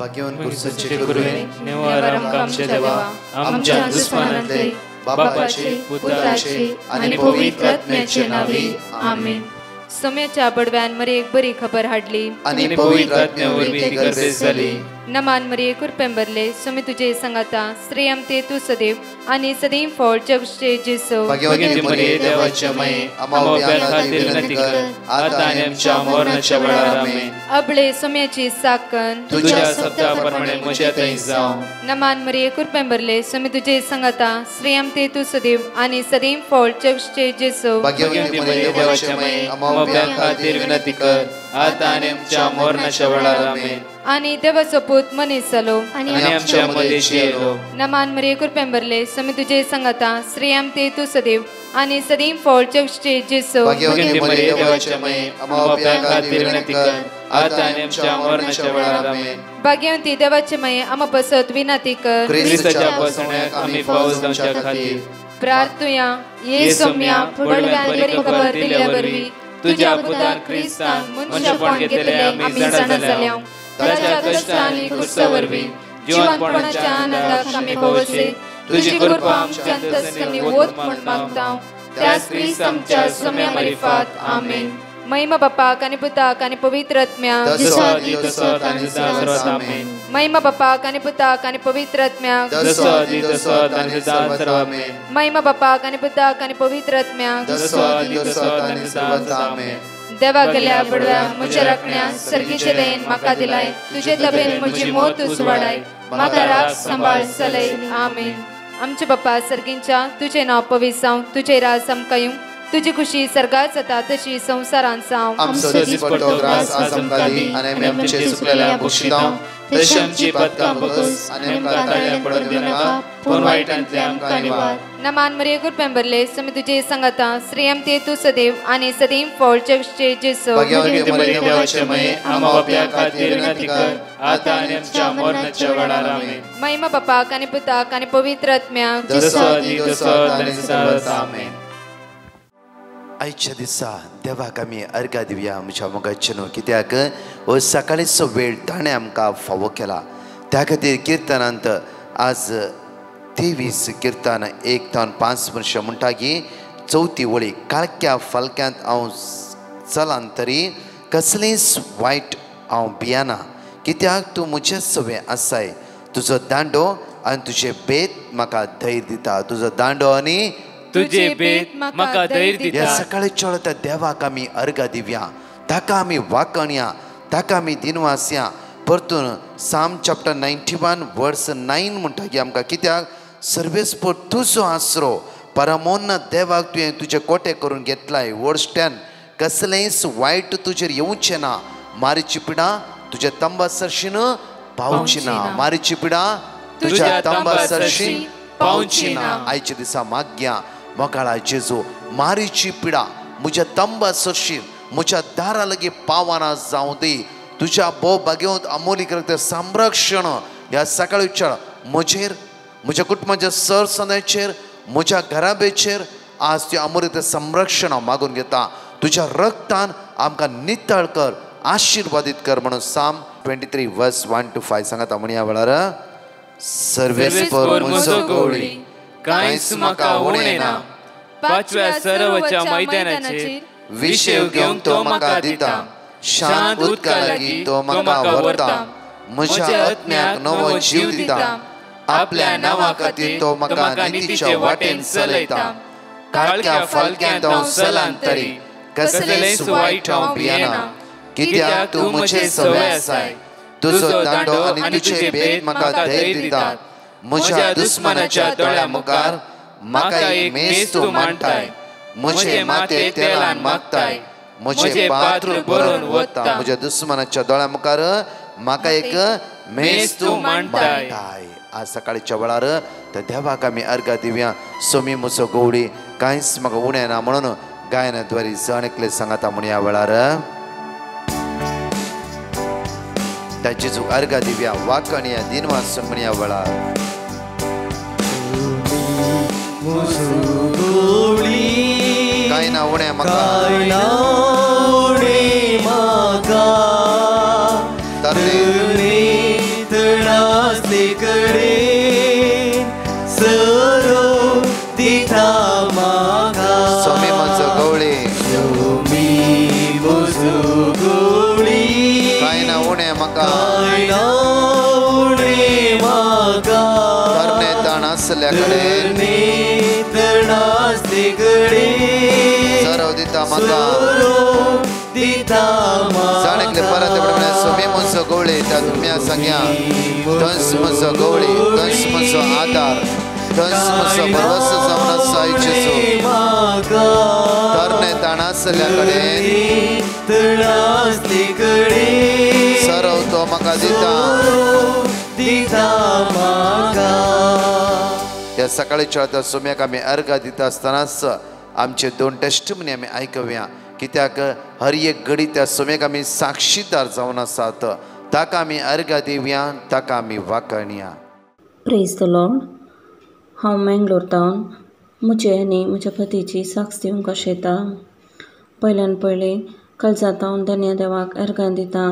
भाग्यवान कुर्साचे गुरुवे निवार आमच्या देवा आमच्या दुश्मनांतले बापाचे पुत्राचे आणि पवित्र आत्म्याचे नावे आमेन. सोम्याच्या बडव्यान मरे एक बरी खबर हाडली आणि पवित्र आत्म्यावर भीती गर्भेस झाली. नमान मरे कुरपेंबरले सोमे तुझे संगाता श्रेयम ते तू सदैव आणि सदैव फळ जगचे जेसो. भाग्यवती मरिये देवाची माय आम्हा खातीर विनंती कर आता आणि आमच्या मरणाच्या वेळार आमेन. अबळे सोम्याची साकन तुझ्या शब्दाप्रमाणे म्हज्या थंय जावं. नमान मरे कुरपेंबरले सोमे तुझे संगाता श्रेयम ते तू सदैव आणि सदैव फळ जगचे जेसो. भाग्यवती मरिये देवाची माय आम्हा खातीर विनंती कर आता आणि आमच्या मरणाच्या वेळार आमेन. आणि देवाचो पूत मनीस जालो आणि आमच्या मदेशी येलो. नमान मरे कुरपेंबरले सोमे तुझे संगाता श्रेयम ते तू सदैव आणि सदैव फळ जगचे जेसो. भाग्यवती मरिये देवाची माय आम्हा खातीर विनंती कर आता आणि आमच्या मरणाच्या वेळार आमेन. भाग्यवंती देवाचे माये आम्हा पसत विनंती कर ख्रिस्ताच्या पासण्याक आम्ही पावस जावच्या खातीर प्रार्थुया. ये सोम्या फुडव्यान बरी खबर दिल्या वरवी तुझ्या पुतान ख्रिस्तान मनुष्यपण घेतले आम्ही जाणा जाल्या. ताच्या कष्टांनी कुर्सावरवी जीवनपणाच्या आनंदाक आम्ही पावसे. तुझी कृपा आमच्या अंतस्करणी वोत म्हण मागता त्यास ख्रिस्त आमच्या सोम्या मार्फत आमेन. महिमा बापाक आणि पुताक आणि पवित्र आत्म्याक महिमा बापाक आणि पुताक आणि पवित्र आत्म्याक महिमा बापाक आणि पुताक आणि पवित्र आत्म्याक देवा गेल्या बडव्या म्हज्या राखण्या सर्गीचे देन म्हाका दिलाय. तुझे तबेन म्हजी मोत उसवाडाय म्हाका राख सांबाळ चलय आमेन. आमचे बापा सर्गींच्या तुझे नाव पवित्र जावं. तुझे राज आमकां येवं. तुझी खुशी सर्गात जाता तशी संसारांत जावं. आमचो दीस पडटो ग्रास आज आमकां दी आनी आमी आमचे चुकलेल्या बक्षितांव तशी आमची पदकां बगस आनी आमकां ताळ्या पडत दिनाका पूण वायटांतले आमकां निवार. नमान मरिये कुरपेंबरले सोमे तुझे संगाता श्रेयम ते तू सदैव आणि सदैव फळ जगचे जेसो. भाग्यवती मरिये देवाची माय आम्हा खातीर विनंती कर आता आनी आमच्या मरणाच्या वेळार आमेन. महिमा बापाक आणि पुताक आणि पवित्र आत्म्याक आमेन. आयच्या दिसा देवाक आमी अर्घा दिवया म्हज्या मोगाचे न्हू. कित्याक हो सकाळीचो वेळ ताणें आमकां फावो केला. त्या खातीर किर्तनांत आज 23 किर्तन 1-5 वर्षां म्हणटागी 4थी वळी. काळक्या फालक्यांत हांव चलान तरी कसलेंच वायट हांव भियेना. कित्याक तूं म्हजे सवे आसाय. तुजो दांडो आनी तुजे बेत म्हाका धैर्य दिता. तुजो दांडो आनी तुझे बेत म्हाका धैर्य दिता. ह्या सकाळी चलत देवाक आमी अर्घ दिवया. ताका आमी वाकणया. ताका आमी दिनवासया. परतून साम चॅप्टर 91 वर्स 9 म्हणटा की आमकां कित्याक सर्वेस्पर तुजो आसरो परमोन्न देवाक तुवें तुजे कोटे करून घेतलाय. वर्स 10 कसलेंच वायट तुजेर येवचें ना. मारीची पिडा तुज्या तंबा सरशीन पावची ना. मारीची पिडा तुज्या तंबा सरशीन पावची ना. आयच्या दिसा मागया मोगाळा जेजू मारीची पिडा म्हज्या तंबा सरशीन म्हज्या दारा लागीं पावना जावं दी. तुज्या भोव भाग्यवंत अमोलीक रगत संरक्षण ह्या सकाळीच्या म्हजेर म्हज्या कुटुंबाच्या सरसंदाचेर म्हज्या घराबेचेर आज तुवें अमोलीक संरक्षण हांव मागून घेता. तुज्या रक्तान आमकां नितळ कर आशिर्वादीत कर म्हणून साम 23 वर्स 1-5 सांगात म्हणया वेळार सर्वेस्पर म्हजो गवळी कांयच म्हाका उणें ना. 5व्या सरवच्या मैदानाचेर विशेव घेवन तो म्हाका दिता. शांत उदका लागीं तो म्हाका व्हरता. म्हज्या आत्म्याक नवो जीव दिता. आपल्या नांवा खातीर तो म्हाका नितीच्या वाटेन चलयता. काळक्या फालक्यांत हांव चलान तरी कसलेंच वायट हांव भियेना. कित्याक तूं म्हजे सवे आसाय. तुजो दांडो आनी तुजे बेत म्हाका धैर्य दितात. म्हज्या दुस्मनाच्या दोळ्या मुखार म्हाका एक मेज तूं मांडटाय. म्हजे माथे तेलान मागताय. म्हजे पात्र भरून वता. म्हज्या दुस्मनाच्या दोळ्या मुखार म्हाका एक मेज तूं मांडटाय. आज सकाळच्या वेळार त्या देवाक आमी अर्घ दिवया. सोमी म्हजो गवळी कांयच म्हाका उणें ना म्हणून गायनाद्वारे जणकले सांगाता म्हणया वेळार त्या जेजूक अर्घ दिवया. वाकणया दिनवासून म्हणया वेळार काय ना उणें म्हाका तणासते गडे सरव दिता म्हाका दिता जाणेकले परत सोमी म्हजो गवळे त्या तुम्या सांग्या तंस म्हजो गवळे तंस म्हजो आदार तंस म्हजो भरवस जावन आसा जेजू तरणे ताणासल्या कडेन तणासते गडे सरव तो म्हाका दिता म्हाका. या सकाळीच्या त्या सोम्याक आमी अर्घ दिता आसतनाच आमचे 2 टेस्टमनी आमी आयकव्या कित्याक हर एक घडी त्या सोम्याक आमी साक्षीदार जावन आसात. ताका आमी अर्घ दिवया, ताका आमी वाकणया. Praise the Lord. हांव मेंगलोरतावन म्हजे आनी म्हज्या पतीची साक्ष दिवंक आशेता. पयल्यान पयलें काळजांतावन धन्य देवाक अर्घां दिता.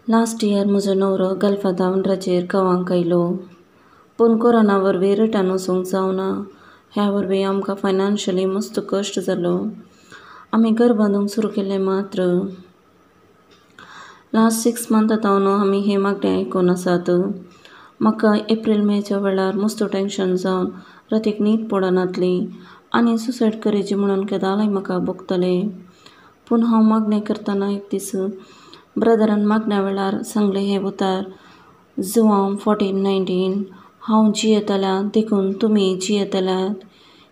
लास्ट इयर म्हजो न्हवरो गल्फांतावन राजेर गांवांक आयलो, पूण कोरोना वरवीं रिटर्न वचूंक जावना. ह्या वरवीं आमकां फायनान्शियली मस्त कश्ट जालो. आमी घर बांदूंक सुरू केलें, मात्र लास्ट 6 मंथांतावन आमी हे मागणें आयकून आसात. म्हाका एप्रील मेच्या वेळार मस्त टेन्शन जावन रातीक न्हीद पडनातली आनी सुसायड करची म्हणून केदांय म्हाका बगतलें. पूण हांव मागणें करतना एक दीस ब्रदरान मागण्या वेळार सांगलें हे उतार जुवांव 14:19 हांव जियेतल्यां देखून तुमी जियेतल्यात.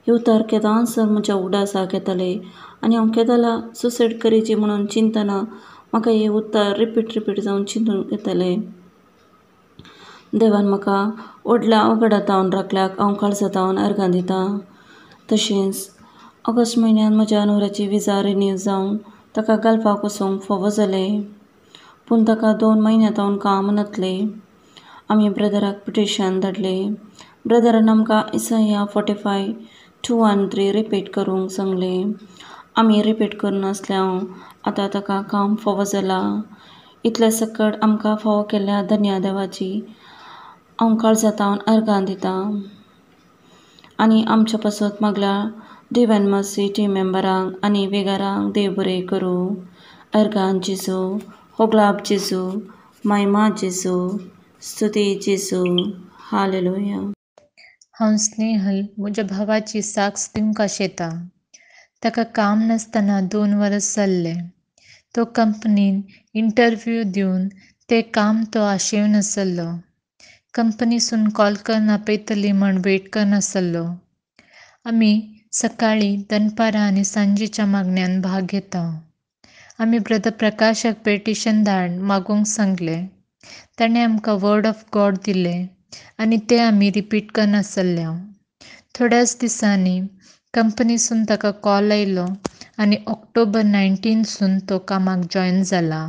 हे उतार केदांसर म्हज्या उडासाक येताले आनी हांव केदांला सुसायड करची म्हणून चिंतना म्हाका हे उतार रिपीट जावन चिंतून येताले. देवान म्हाका व्हडल्या अवघडांतावन राखल्याक हांव काळजांतावन अर्घां दिता. तशेंच ऑगस्ट म्हयन्यान म्हज्या न्हवऱ्याची विजा रिन्यू जावन ताका गल्फाक वचूंक फावो जालें, पूण ताका 2 म्हयन्यांतावन काम नातलें. आमी ब्रदराक पिटिशन धाडलें. ब्रदरान आमकां इसाया 45:2-3 रिपीट करूंक सांगलें. आमी रिपीट करनासल्यां आतां ताका काम फावो जालां. इतले सकट आमकां फावो केल्ल्या धन्य देवाची हांव काळजांतावन अर्घां दिता. आनी आमच्या पासत मागल्या डिवायन मर्सी टीम मेंबरांक आनी वेगारांक देव बरें करूं. अर्घां जेजू, होगलाब जेजू, महिमा जेजू, स्तुती जेजू, हालेलुया. हांव स्नेहल म्हज्या भावाची साक्ष दिवंक आशेता. ताका काम नासतना 2 वर्स जाल्ले. तो कंपनीन इंटरव्यू दिवन तें काम तो आशेवनासलो. कंपनीसून कॉल करून आपयतली म्हण वेट करनासलो. आमी सकाळीं, दनपारां आनी सांजेच्या मागण्यांत भाग घेता. आमी ब्रदर प्रकाशाक पेटिशन धाड मागूंक सांगलें. ताणें आमकां वर्ड ऑफ गॉड दिलें आनी तें आमी रिपीट करनासल्ल्या. थोड्याच दिसांनी कंपनीसून ताका कॉल आयलो आनी ऑक्टोबर 19 तो कामाक जॉयन जाला.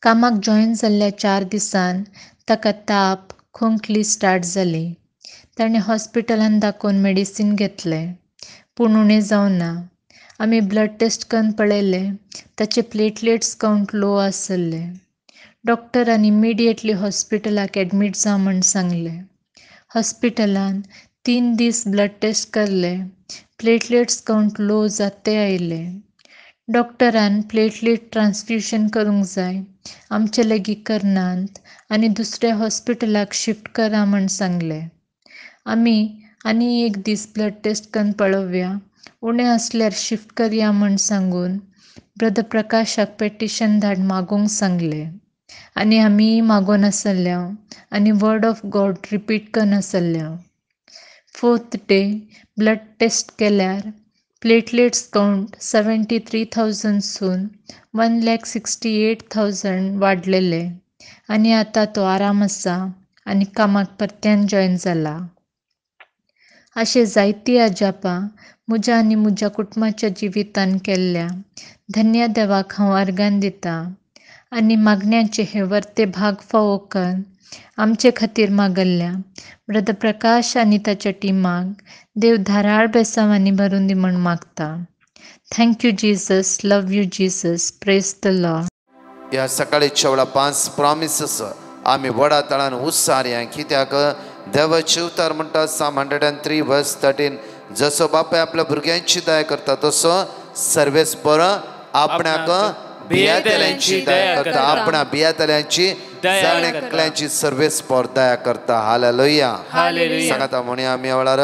कामाक जॉयन जाल्ल्या 4 दिसान ताका ताप, खोंकली स्टार्ट जाली. ताणें हॉस्पिटलान दाखोवन मेडिसीन घेतलें, पूण उणें जावना. आमी ब्लड टेस्ट करून पळयलें, ताचे प्लेटलेट्स कावंट लो आसले. डॉक्टरान इमिडिएटली हॉस्पिटलाक एडमीट जा म्हण सांगलें. हॉस्पिटलान 3 दीस ब्लड टेस्ट केल्ले, प्लेटलेट्स कावंट लो जाते आयले. डॉक्टरान प्लेटलेट ट्रान्सफ्युशन करूंक जाय, आमचे लेगीत करनात आनी दुसऱ्या हॉस्पिटलाक शिफ्ट करा म्हण सांगलें. आमी आनी एक दीस ब्लड टेस्ट करून पळोवया, उणें आसल्यार शिफ्ट करया म्हण सांगून ब्रदर प्रकाशाक पेटिशन धाड मागूंक सांगलें. आनी आमी मागोन आसल्या आनी वर्ड ऑफ गॉड रिपीट करन आसल्या. 4th डे ब्लड टेस्ट केल्यार प्लेटलेट्स कावंट 73,000 सून 1,68,000 वाडलेले आनी आतां तो आराम आसा आनी कामाक परत्यान जॉयन जाला. अशें जायतीं अजापां म्हज्या आनी म्हज्या कुटुंबाच्या जिवितान केल्ल्या. धन्य देवाक हांव अर्गान दिता आनी मागण्यांचे हे वर्ते भाग फावो करून आमचे खातीर मागल्ल्या ब्रदर प्रकाश आनी ताच्या टिमाक देव धाराळ बेसांवांनी भरून दी म्हण मागता. Thank you Jesus, love you Jesus, praise the Lord. ह्या सकाळीच्या वेळा 5 प्रॉमिसेस आमी व्हडा तळान उस्सारया, कित्याक देवाचे उतार म्हणटा Psalm 103:13 जसो बापाय आपल्या भुरग्यांची दया करता तसो सर्वेस्पर आपणाक बियातेल्यांची दया करता. आपणा बियातेल्यांची दया जाणे करता. एकल्याची सर्वेस पर दया करता. हालेलुया. हालेलुया. सांगाता म्हणूया आम्ही आवळार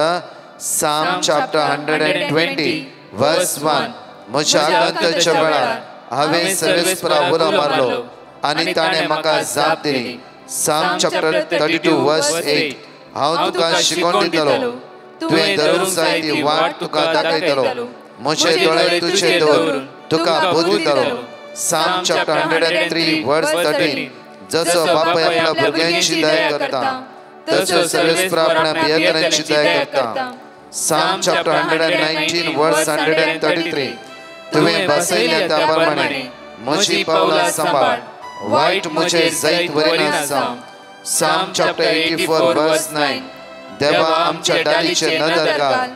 साम चॅप्टर 120 वर्स 1. म्हज्या आगंताच्या वेळार हांवें सर्वेस्परा उलो मारलो आनी ताणें म्हाका जाप दिली. साम चॅप्टर 32 वर्स 8. हांव तुका शिकोवन दितलो, तुवें धरूंक जाय ती वाट तुका दाखयतलो. म्हजे दोळे तुजे दवरून तुका बोध दितलो. साम चॅप्टर 103 वर्स 13. जसो बापाय आपल्या भुरग्यांची दया करता तसो सर्वेस्परा आपल्या भियेकरांची दया करता. साम चॅप्टर 119 वर्स 133. तुवें बसयल्या त्या प्रमाणे म्हजी पावलां सांबाळ, वायट म्हजे जैत वरिना जावं. साम चॅप्टर 84 वर्स 9. देवा आमच्या डालीचे नदर घाल,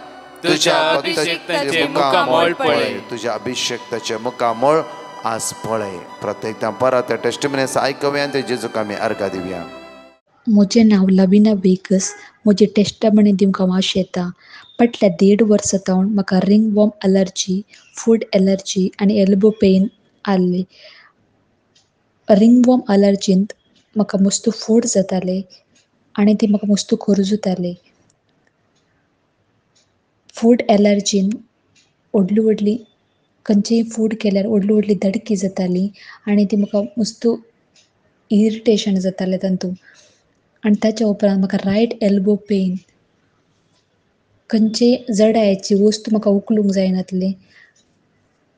तुझ्या भक्ताचे मुखामोळ पळय. तुझ्या अभिषेक्ताचे मुखामोळ आज पळय. प्रत्येकदा परत टेस्टिमनीज आयकूया ते जेजूक आमी अर्घ दिवया. म्हजें नांव लविना वेगस. म्हजी टेस्टामणी दिवंक हांव येता. फाटल्या 1.5 वर्सां सावन म्हाका ringworm allergy, food allergy आनी एल्बो पेन आसली. रिंग वॉर्म एलर्जींत म्हाका मस्त फोड जाताले आनी ती म्हाका मस्त खरजूताली. फूड एलर्जीन व्हडली खंयचेंय फूड केल्यार व्हडली दडकी जाताली आनी ती म्हाका मस्त इरिटेशन जातालें तातूंत. आनी ताच्या उपरांत म्हाका रायट एल्बो पेन, खंयचेय जडायेची वस्त म्हाका उखलूंक जायनासली.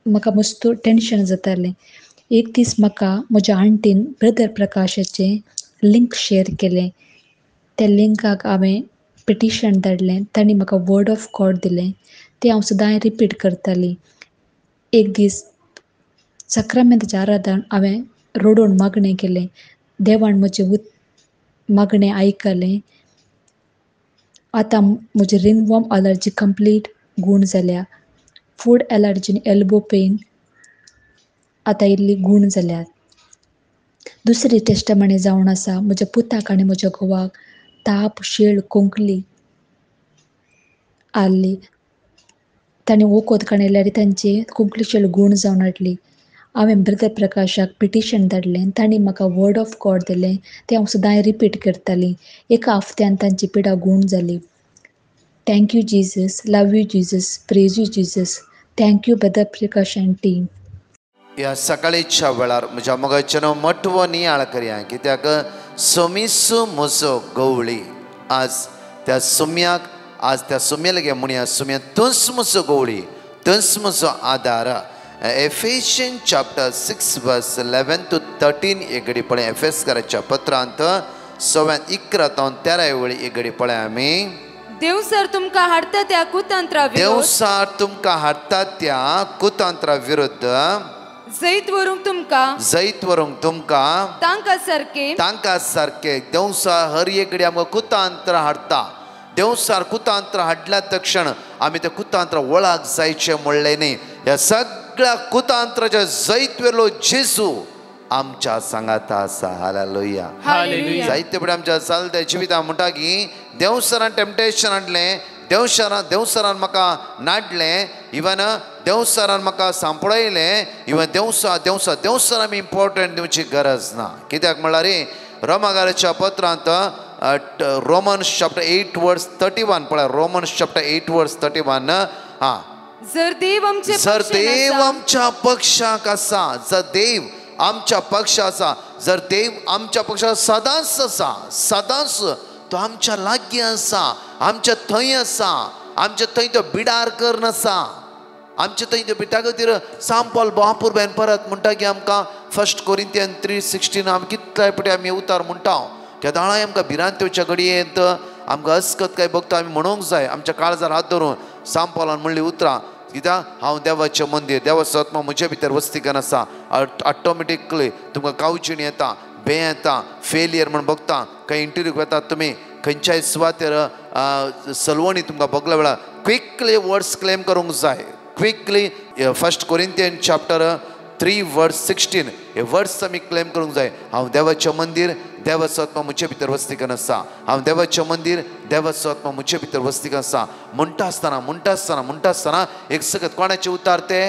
म्हाका मस्त टेन्शन जातालें. एक दीस म्हाका म्हज्या आंटीन ब्रदर प्रकाशाचें लिंक शेअर केलें. त्या लिंकाक हांवें पिटिशन धाडलें. तांणी म्हाका वर्ड ऑफ गॉड दिलें. तें हांव सदां रिपीट करतालीं. एक दीस सक्रामेंताच्या आराधन हांवें रडोवन मागणें केलें. देवान म्हजें मागणें आयकलें. आतां म्हजी रिंग वॉर्म एलर्जी कंप्लीट गूण जाल्या. फूड एलर्जीन एल्बो पेन आतां इल्ली गूण जाल्यात. दुसरी टेस्टामणी जावन आसा म्हज्या पुताक आनी म्हज्या घोवाक ताप, शीळ, खोंकली आसली. तांणी वखद काणयल्यार तांची खोंकली शीळ गूण जावन हाडली. हांवें ब्रदर प्रकाशाक पिटिशन धाडलें. तांणी म्हाका वर्ड ऑफ गॉड दिलें. तें हांव सदां रिपीट करतालीं. एका हफ्त्यान तांची पिडा गूण जाली. Thank you Jesus, love you Jesus, praise you Jesus. Thank you brother Prakash end team. ह्या सकाळीच्या वेळार म्हज्या मोगाचें मोठवो नियाळ करया, कित्याक सोमिसू म्हजो गवळी. आज त्या सुम्याक गे म्हणया, सुम्या तुस म्हजो गवळी, तुस म्हजो आदार. एफेशियन चॅप्टर 6 वर्स 11 to 13 एक घडी पळय. एफेसकाराच्या पत्रांत 11-13 वेळी एक घडी पळय आमी. देवसार तुमकां हाडटा त्या कुतंत्रा विरुद्ध जैत व्हरूंक तुमकां तांकां सारके देवसार हर एक घडी आमकां कुतंत्र हाडटा. देवसार कुतंत्र हाडल्या तक्षण आमी ते कुतंत्र वळख जायचे म्हणलें न्ही. ह्या सगळ्या कुतंत्राच्या जैत वेलो जेजू आमच्या सांगाता आसा. हालेलुया. जायते पडे आमच्या चलत्या जिवितां म्हणटा की देवसरान टेम्पटेशन हाडलें, देवसरान म्हाका नाडलें, इवन देवसरान म्हाका सांपळयलें, इवन देवसर आमी इम्पॉर्टंट दिवची गरज ना. कित्याक म्हणल्यार रोमाकाराच्या पत्रांत रोमन्स चॅप्टर 8 वर्स 31 पळय. रोमन्स चॅप्टर 8 वर्स 31. जर देव आमच्या पक्षाक आसा, जर देव आमच्या पक्ष आसा, जर देव आमच्या पक्षाक सदांच आसा, सदांच तो आमच्या लागीं आसा, आमच्या थंय आसा, आमच्या थंय तो बिडार करन आसा, आमच्या थंय तो बिटा खातीर साम पॉल बापूर बेन परत म्हणटा की आमकां 1 कोरिंथियन 3:16 आमी कितले पटी आमी उतार म्हणटा. त्या दाळांय आमकां भिरांत येवच्या घडयेंत आमकां अस्कत काय भक्त आमी म्हणूंक जाय. आमच्या काळजार हात धरून साम पॉलान म्हणली उतरां, कित्याक हांव देवाचें मंदीर, देवाचो आत्मा म्हजे भितर वस्तिकान आसा. ऑटोमॅटिकली तुमकां कावचीण येता, भंय येता, फेलियर म्हण बघता. खंय इंटरव्यूक वेतात तुमी, खंयच्याय सुवातेर सलवणी तुमकां बगल्या वेळार क्विकली वर्ड्स क्लेम करूंक जाय. क्विकली 1 कोरिंथियन चॅप्टर 3 वर्स 16 हे वर्ड्स आमी क्लेम करूंक जाय. हांव देवाचें मंदीर, देवाचो आत्मा म्हजे भितर वस्तिकान आसा. हांव देवाचें मंदीर, देवाचो आत्मा म्हजे भितर वस्तिकान आसा. म्हणटा आसतना एक सकत कोणाचे उतार ते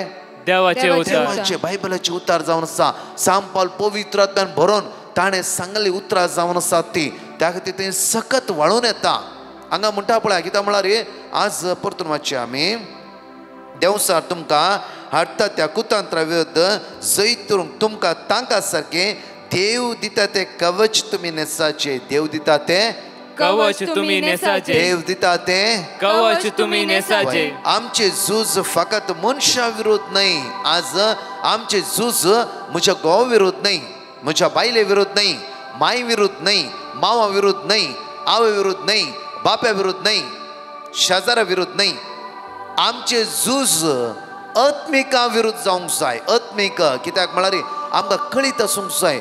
देवाचे बायबलाचे उतार जावन आसा. साम पॉल पवित्र आत्म्यान भरोवन ताणें सांगली उतरां जावन आसात ती त्या खातीर तें सकत वाळून येता. हांगा म्हणटा पळय कित्याक म्हळ्यार आज परतून वाचया आमी. देवसार तुमकां हाडटा त्या कुतंत्रा विरुद्ध जैतून तुमकां तांकां सारकें देव दिता ते कवच तुमी नेसाचे. देव दिता ते कवच तुम्ही नेसाचे. देव दिता ते कवच तुम्ही नेसाचे. आमचे झूज फकत मनशा विरोध नाही. आज आमचे झूज म्हज्या घोवा विरोध नाही, म्हज्या बायले विरोध नाही, माय विरोध नाही, मावा विरोध नाही, आवय विरोध नाही, बाप्या विरोध नाही, शेजारा विरोध नाही. आमचे झूज आत्मिका विरुद्ध जावंक जाय. आत्मिक कित्याक म्हळ्यार आमकां कळीत आसूंक जाय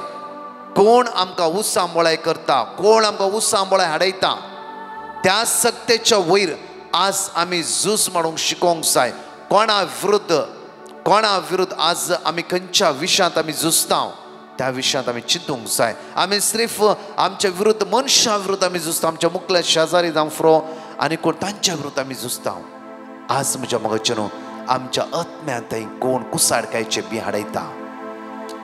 कोण आमकां उसांबोळाय करता, कोण आमकां उसांबोळाय हाडयता. त्या सत्तेच्या वयर आज आमी झूज मारूंक शिकोवंक जाय. कोणा विरुद्ध आज आमी खंयच्या विशयांत आमी झुजता त्या विशयांत आमी चिंतूंक जाय. आमी सिर्फ आमच्या विरुद्ध मनशा विरुद्ध आमी झुजता, आमच्या मुखल्या शेजारी जावं फ्रो आनी कोण तांच्या विरुद्ध आमी झुजता. आज म्हज्या मोगाचे न्हू आमच्या आत्म्यांत कोण कुसाडकायचे बी हाडयता.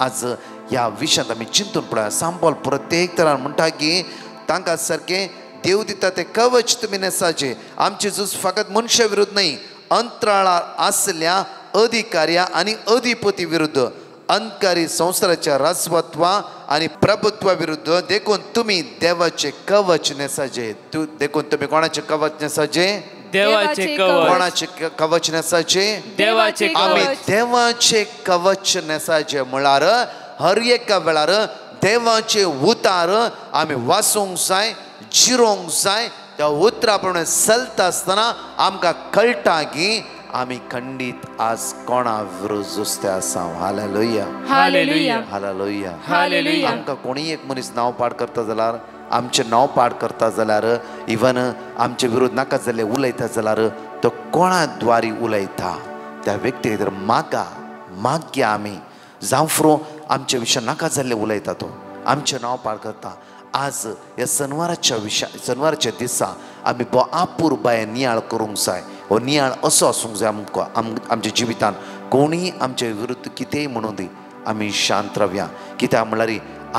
आज ह्या विशयांत आमी चिंतून पळया. सांपल प्रत्येक तरान म्हणटा की तांकां सारकें देव दिता ते कवच तुमी नेसाचे. आमचे झूज फकत मनशा विरुद्ध न्ही, अंतराळार आसल्या अधिकाऱ्या आनी अधिपती विरुद्ध, अंधकारी संवसाराच्या राजवत्वा आनी प्रभुत्वा विरुद्ध देखून तुमी देवाचे कवच नेसाचे. देखून तुमी कोणाचे कवच नेसाचे? देवाचे कवच. कोणाचे कवच नेसाचे? देवाचे आमी कवच. देवाचे कवच नेसाचे म्हळ्यार हर एका वेळार देवाचे उतार आमी वाचूंक जाय, जिरोवंक जाय. त्या उतरा प्रमाणे चलता आसतना आमकां कळटा की आमी खंडीत आज कोणा विरुद्ध झुजते आसा. Hallelujah, hallelujah, hallelujah, hallelujah. आमकां कोणी एक मनीस नांव पाड करता जाल्यार, आमचें नांव पाड करता जाल्यार, इवन आमचे विरोध नाका जाल्ले उलयता जाल्यार तो कोणा द्वारी उलयता त्या व्यक्ती खातीर माग्या आमी जावं फ्रो आमच्या विशयान नाका जाल्ले उलयता तो आमचें नांव पाड करता. आज ह्या शेनवाराच्या दिसा आमी बो आपूर बाय नियाळ करूंक जाय. हो नियाळ असो आसूंक जाय आमकां आमच्या जिवितान. कोणीय आमचे विरुद्ध कितेंय म्हणूं दी आमी शांत रावया. कित्याक म्हळ्यार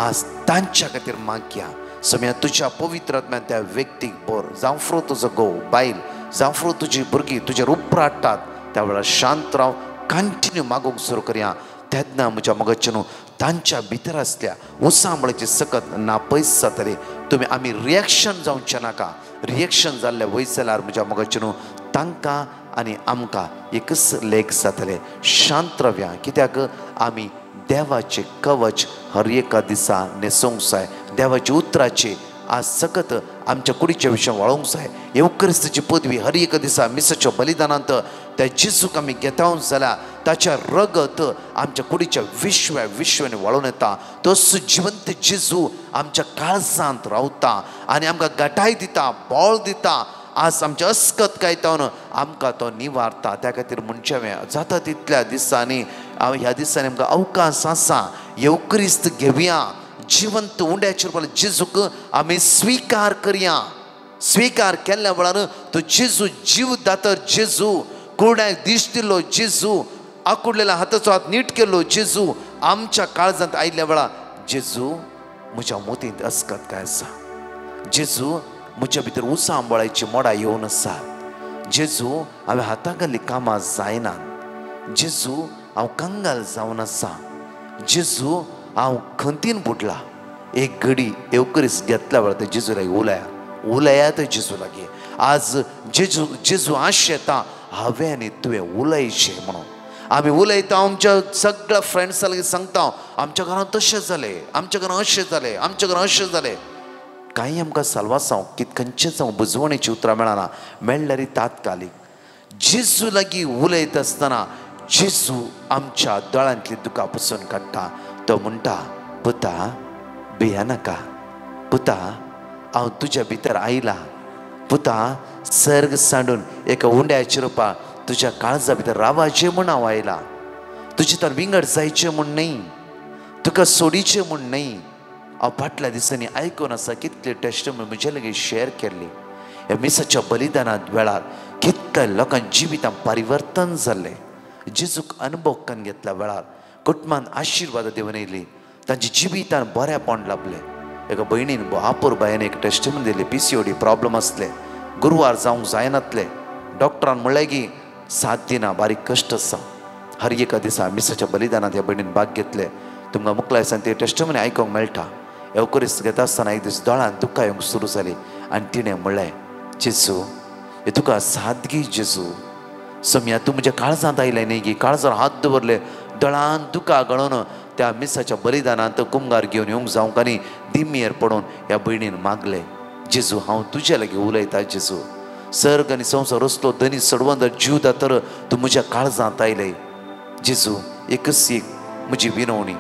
आज तांच्या खातीर मागया. समया तुज्या पवित्र आत्म्यान त्या व्यक्तीक बोर जावं फ्रो तुजो घोव बायल जावं फ्रो तुजी भुरगीं तुजेर उपरां हाडटात त्या वेळार शांत राव, कंटिन्यू मागूंक सुरू करया. तेन्ना म्हज्या मोगाचे न्हू तांच्या भितर आसल्या उसांबळेचे सकत नापयस जातले. तुमी आमी रिएक्शन जावचे नाका. रिएक्शन जाल्ले वयस जाल्यार म्हज्या मोगाचे न्हू तांकां आनी आमकां एकच लेख जातले. शांत रावया कित्याक आमी देवाचे कवच हर एका दिसा न्हेसूंक जाय. देवाच्या उतराचे आज सकत आमच्या कुडीच्या विशयान वळोवंक जाय. येवक्रिस्ताची पदवी हर एका दिसा मिसाच्या बलिदानांत त्या जेजूक आमी घेता जाल्यार ताच्या रगत आमच्या कुडीच्या विश्वांनी वळून येता. तो जिवंत जेजू आमच्या काळजांत रावता आनी आमकां घटाय दिता, बळ दिता. आज आमच्या अस्कत कायतावन आमकां तो निवारता. त्या खातीर म्हणचें जाता तितल्या दिसांनी ह्या दिसांनी आमकां अवकाश आसा. येवक्रिस्त घेवया. जिवंत उंड्याचेर पळय जेजूक आमी स्विकार करया. स्विकार केल्ल्या वेळार तो जेजू जीवदातर जेजू, कुरड्याक दिश्ट दिल्लो जेजू, आकुडलेल्या हाताचो हात नीट केल्लो जेजू आमच्या काळजांत आयिल्ल्या वेळार जेजू म्हज्या मोतींत अस्कत काय आसा. जेजू म्हज्या भितर उसांबळायची मोडां येवन आसात. जेजू हांवें हातां घाल्लीं कामां जायनात. जेजू हांव कंगाल जावन आसा. जेजू हांव खंतीन बुडला. एक घडी येवक्रिस्त घेतल्या वेळार ते जेजू लागीं उलयात जेजू लागीं. आज जेजू आश येता हांवें आनी तुवें उलयचें म्हणून. आमी उलयता आमच्या सगळ्या फ्रेंड्सां लागीं सांगता आमच्या घरांत तशें जालें, आमच्या घरांत अशें जालें, आमच्या घरांत अशें जालें. कांय आमकां साल्वासांव खंयचेच बुजवणेची उतरां मेळना, मेळ्ळ्यार तात्कालीक. जेजू लागीं उलयता आसतना जेजू आमच्या दोळ्यांतली दुकां पुसून काडटा. तो म्हणटा पुता भिया नाका, पुता हांव तुज्या भितर आयला, पुता सर्ग सांडून एका उंड्याचेर रुपा तुज्या काळजा भितर रावाचें म्हूण हांव आयला. तुजे तर विंगड जायचें म्हूण न्ही, तुका सोडीचें म्हूण न्ही. हांव फाटल्या दिसांनी आयकून आसा कितले टेस्टमनी म्हजे लागीं शेअर केल्ली. ह्या मिसाच्या बलिदानांत वेळार कितल्या लोकांच्या जिवितांत परिवर्तन जाल्लें. जेजूक अनुभव करून घेतल्या वेळार कुटुंबान आशिर्वाद देवन येयली. तांची जिवितान बरेपण लाभलें. एका भयणीन आपूर बायन एक टेस्टिमनी दिली. PCOD प्रॉब्लम आसले, गुरुवार जावंक जायनातले. डॉक्टरान म्हणलें की 7 दिनां बारीक कश्ट आसा. हर एका दिसा मिसाच्या बलिदानात ह्या भयणीन भाग घेतले. तुमकां मुखलायसान ते टेस्टिमनी आयकोंक मेळटा. एवकरीस घेता आसतना एक दीस दोळान दुकां येवंक सुरू जाली आनी तिणें म्हणलें, जेजू हे तुका सादगी जेजू. सोम्या तूं म्हज्या काळजांत आयलें न्ही गी. काळजार हात दवरले, दोळान दुकां गळोवन त्या मिसाच्या बलिदानांत कुंभार घेवन येवंक जावंक आनी दिम्मेर पडून ह्या भयणीन मागलें, जेजू हांव तुजे लागीं उलयता जेजू. सर्ग आनी संवसार रचलो धनी सडवंद जीव तर तूं म्हज्या काळजांत आयलें जेजू. एकच एक म्हजी विनवणी,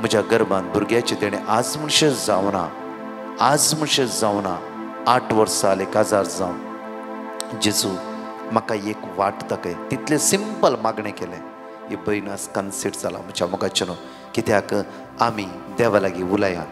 म्हज्या गर्भान भुरग्याचे तेणें आज म्हणशें जावना, आज म्हणशें जावना. 8 वर्सां जाले काजार जावन. जेजू म्हाका एक वाट दाखय. तितलें सिंपल मागणें केलें. ही भयण आज कन्सिड जाला म्हज्या मोगाच्यान. कित्याक आमी देवा लागीं उलया.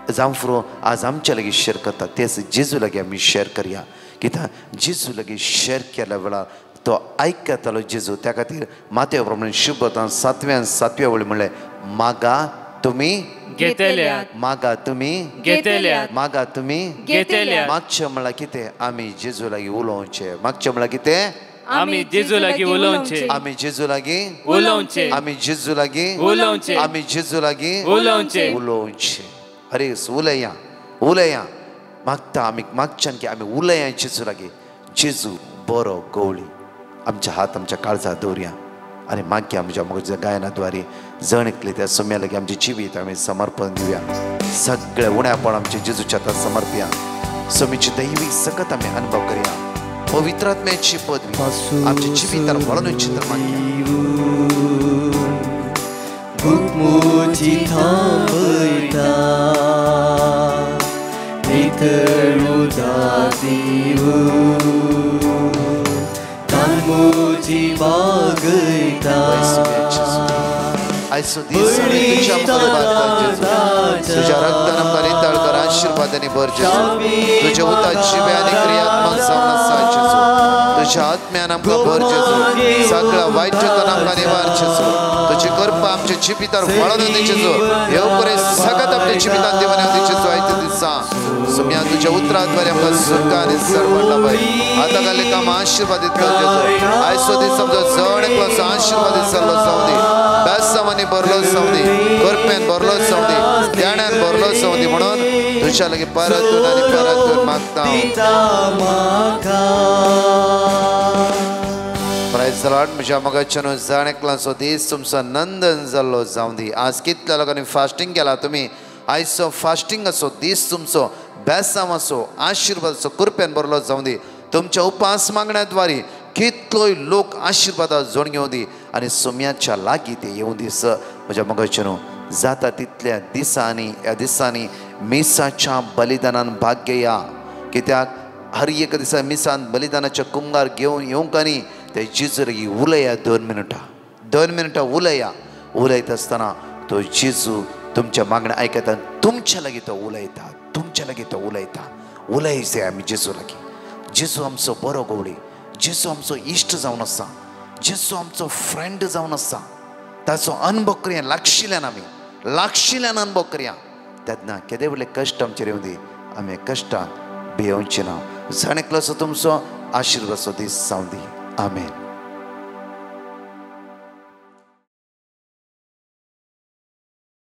जावं फुरो आज आमच्या लागीं शेअर करता तेच जेजू लागीं आमी शेअर करया. कित्याक जेजू लागीं शेअर केल्या वेळार तो आयकतालो जेजू. त्या खातीर मातये प्रमाणे शुभ 7व्या वेळी म्हणलें, मागा तुमी घेतल्यात, मागा तुमी घेतल्यात, मागा तुमी घेतल्यात. मागचें म्हळ्यार कितें? आमी जेजू लागीं उलोवचें. मागचें म्हळ्यार कितें? आमी जेजू लागीं उलोवचें, आमी जेजू लागीं उलोवचें, आमी जेजू लागीं उलोवचें, आमी जेजू लागीं उलोवचें, उलोवचें. अरे उलया उलया. मागता आमी मागच्यान की आमी उलया जेजू लागीं. जेजू बरो गवळी. आमचे हात आमच्या काळजांत दवरया आनी मागया आमच्या मोगाच्या गायनाद्वारे जणकले त्या सोम्या लागीं आमची जिवीत आमी समर्पण दिवया. सगळे उण्यापण आमचे जेजूच्या हातांत समर्पया. सोमीची दैवीक सकत आमी अनुभव करया. पवित्रात्म्याची पदवी आमच्या जिवितान वळून चित्र मागया. भूकमोची थांबयता नितळ उदासीव तांबोची बागयता. आयचो दीस तुझ्या तुझ्या रक्तान आमकां नितळ कर. आशिर्वादांनी भर जेजू. तुज्या उतार जिवे आनी क्रियात्मक जावन आसा जेजू. तुज्या आत्म्यान आमकां भर जेजू. सगळ्या वायटतान आमकां निवार जेजू. तुजी कृपा आमच्या जिवितार वळून दी जेजू. येवकरे सगळ्यात आमच्या जिवितांत देवान दी जेजू. आयच्या दिसा सोम्या तुज्या उतराद्वारे आमकां सुटका आनी सर्वण लाभय. आतां घाले काम आशिर्वादीत कर जेजू. आयचो दीस आमचो जण एकलो आशिर्वादीत जाल्लो जावं दी. बेसावांनी भरलो जावं दी. कृपेन भरलो जावं दी. ज्ञानान भरलो जावं दी. म्हणून तुज्या लागीं परतून आनी परतून मागता. Praise the Lord. म्हज्या मोगाच्यान जाण एकलाचो दीस तुमचो नंदन जाल्लो जावं दी. आज कितल्या लोकांनी फास्टींग केला तुमी. आयचो फास्टींग असो दीस तुमचो बेसांव असो आशिर्वाद असो कृपेन भरलो जावं दी. तुमच्या उपास मागण्याद्वारे कितलोय लोक आशिर्वादात जोड घेवं दी आनी सोम्याच्या लागीं ते येवं दी. म्हज्या मोगाच्यान जाता तितल्या दिसांनी ह्या दिसांनी मिसाच्या बलिदानान भाग घेया. कित्याक हर एक दिसा मिसान बलिदानाच्या कुंभार घेवन येवंक आनी ते जेजू लागीं उलया. 2 मिनटां उलया. उलयत आसतना तो जेजू तुमच्या मागण्या आयकता. तुमच्या लागीं तो उलयता. तुमच्या लागीं तो उलयता. उलयचे आमी जेजू लागीं. जेजू आमचो बरो गवळी. जेजू आमचो इश्ट जावन आसा. जेजू आमचो फ्रेंड जावन आसा. ताचो अनुभव करया. लागशिल्ल्यान अनुभव करया. तेन्ना केदे व्हडले कश्ट आमचेर येवं दी. आमी कश्टांत भियेवचें ना. जाण एकलो असो तुमचो आशिर्वादाचो दीस जावं दी. आमेन.